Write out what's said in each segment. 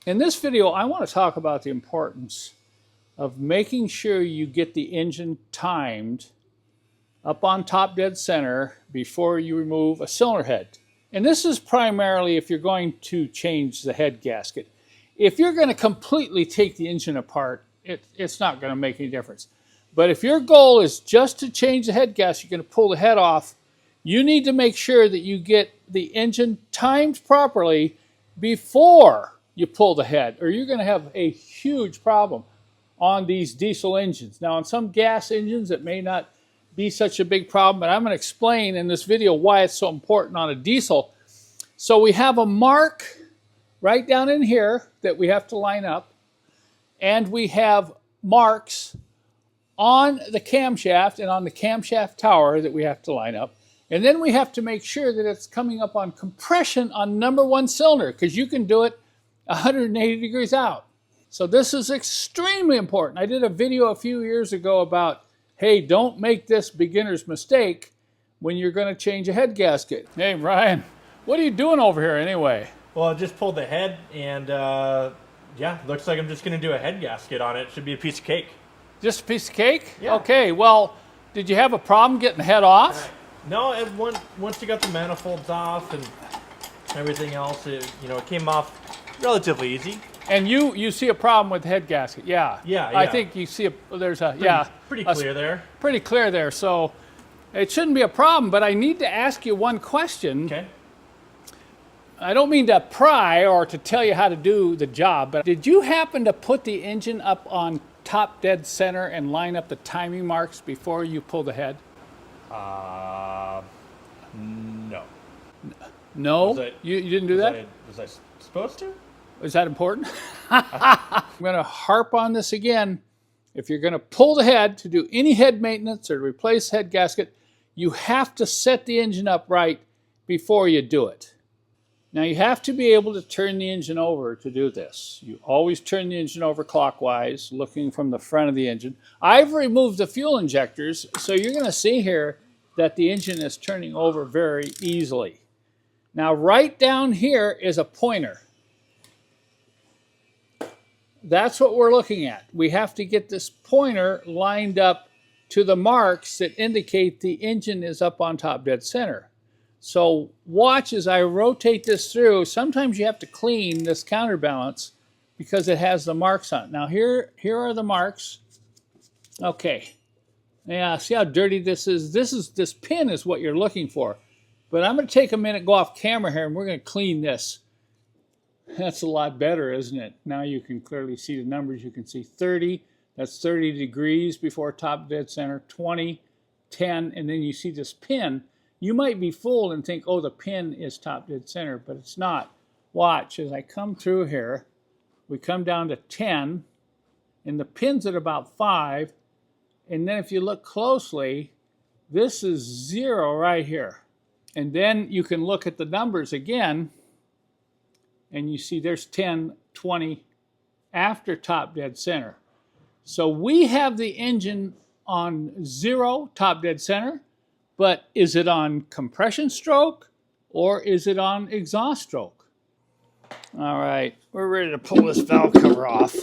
In this video, I want to talk about the importance of making sure you get the engine timed up on top dead center before you remove a cylinder head. And this is primarily if you're going to change the head gasket. If you're going to completely take the engine apart, it's not going to make any difference. But if your goal is just to change the head gasket, you're going to pull the head off, you need to make sure that you get the engine timed properly before you pull the head, or you're going to have a huge problem on these diesel engines. Now, on some gas engines, it may not be such a big problem, but I'm going to explain in this video why it's so important on a diesel. So we have a mark right down in here that we have to line up, and we have marks on the camshaft and on the camshaft tower that we have to line up. And then we have to make sure that it's coming up on compression on number one cylinder, because you can do it 180 degrees out. So this is extremely important. I did a video a few years ago about, hey, don't make this beginner's mistake when you're going to change a head gasket. Hey, Ryan, what are you doing over here anyway? Well, I just pulled the head, and yeah, looks like I'm just going to do a head gasket on it. Should be a piece of cake. Just a piece of cake? Yeah. Okay, well, did you have a problem getting the head off? No, once you got the manifolds off and everything else, it came off relatively easy. And you see a problem with the head gasket? Yeah. Yeah. I think you see there's a pretty clear there. Pretty clear there. So it shouldn't be a problem. But I need to ask you one question. Okay. I don't mean to pry or to tell you how to do the job, but did you happen to put the engine up on top dead center and line up the timing marks before you pull the head? No. No? You didn't do that? Was I supposed to? Is that important? I'm going to harp on this again. If you're going to pull the head to do any head maintenance or to replace head gasket, you have to set the engine up right before you do it. Now, you have to be able to turn the engine over to do this. You always turn the engine over clockwise, looking from the front of the engine. I've removed the fuel injectors, so you're going to see here that the engine is turning over very easily. Now, right down here is a pointer. That's what we're looking at. We have to get this pointer lined up to the marks that indicate the engine is up on top dead center. So watch as I rotate this through. Sometimes you have to clean this counterbalance because it has the marks on it. Now here are the marks. Okay. Yeah, see how dirty this is? This pin is what you're looking for. But I'm going to take a minute, go off camera here, and we're going to clean this. That's a lot better, isn't it? Now you can clearly see the numbers. You can see 30. That's 30 degrees before top dead center. 20, 10, and then you see this pin. You might be fooled and think, oh, the pin is top dead center, but it's not. Watch, as I come through here, we come down to 10, and the pin's at about 5. And then if you look closely, this is 0 right here. And then you can look at the numbers again, and you see there's 10, 20 after top dead center. So we have the engine on 0, top dead center, but is it on compression stroke or is it on exhaust stroke? All right, we're ready to pull this valve cover off.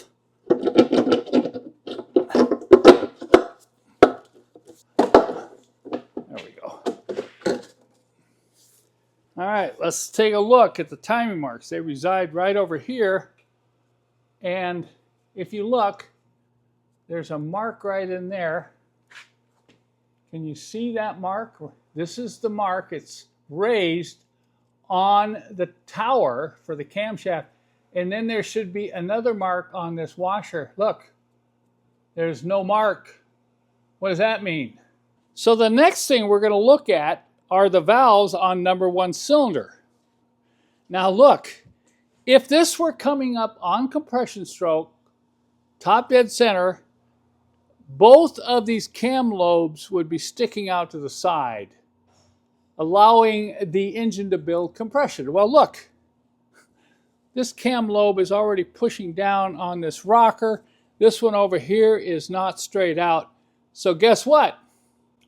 All right, let's take a look at the timing marks. They reside right over here. And if you look, there's a mark right in there. Can you see that mark? This is the mark. It's raised on the tower for the camshaft. And then there should be another mark on this washer. Look, there's no mark. What does that mean? So the next thing we're going to look at are the valves on number one cylinder. Now look, if this were coming up on compression stroke, top dead center, both of these cam lobes would be sticking out to the side, allowing the engine to build compression. Well look, this cam lobe is already pushing down on this rocker. This one over here is not straight out. So guess what?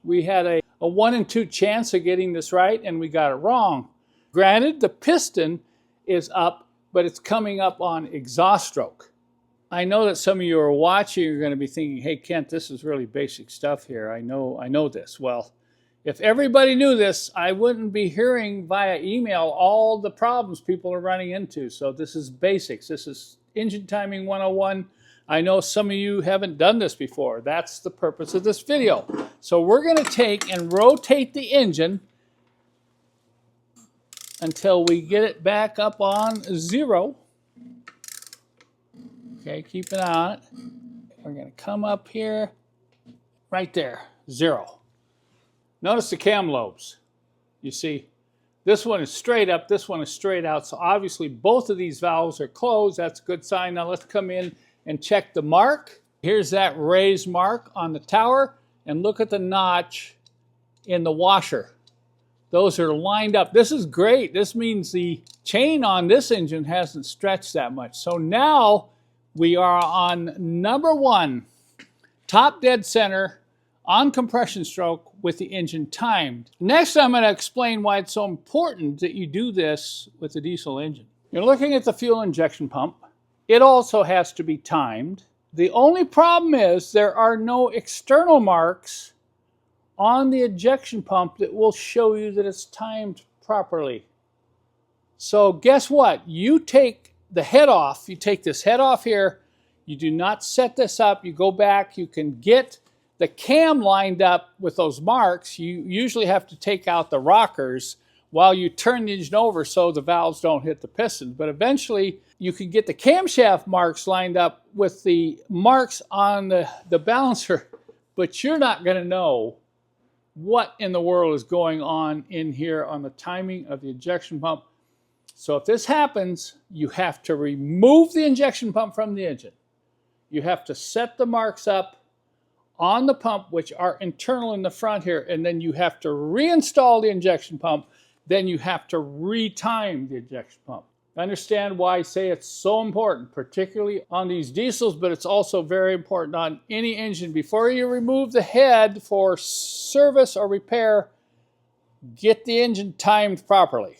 We had a 1 in 2 chance of getting this right, and we got it wrong. Granted, the piston is up but it's coming up on exhaust stroke. I know that some of you are watching, you're going to be thinking, hey, Kent, this is really basic stuff here. I know this. Well, if everybody knew this, I wouldn't be hearing via email all the problems people are running into. So this is basics. This is engine timing 101. I know some of you haven't done this before. That's the purpose of this video. So we're going to take and rotate the engine until we get it back up on 0. Okay, keep an eye on it. We're going to come up here, right there, 0. Notice the cam lobes. You see, this one is straight up, this one is straight out. So obviously both of these valves are closed. That's a good sign. Now let's come in and check the mark. Here's that raised mark on the tower. And look at the notch in the washer. Those are lined up. This is great. This means the chain on this engine hasn't stretched that much. So now we are on number 1, top dead center, on compression stroke with the engine timed. Next, I'm going to explain why it's so important that you do this with the diesel engine. You're looking at the fuel injection pump. It also has to be timed. The only problem is there are no external marks on the ejection pump that will show you that it's timed properly. So guess what? You take the head off. You take this head off here. You do not set this up. You go back. You can get the cam lined up with those marks. You usually have to take out the rockers while you turn the engine over so the valves don't hit the piston. But eventually you can get the camshaft marks lined up with the marks on the balancer, but you're not going to know what in the world is going on in here on the timing of the injection pump. So if this happens, you have to remove the injection pump from the engine. You have to set the marks up on the pump, which are internal in the front here, and then you have to reinstall the injection pump. Then you have to retime the injection pump. Understand why I say it's so important, particularly on these diesels, but it's also very important on any engine. Before you remove the head for service or repair, get the engine timed properly.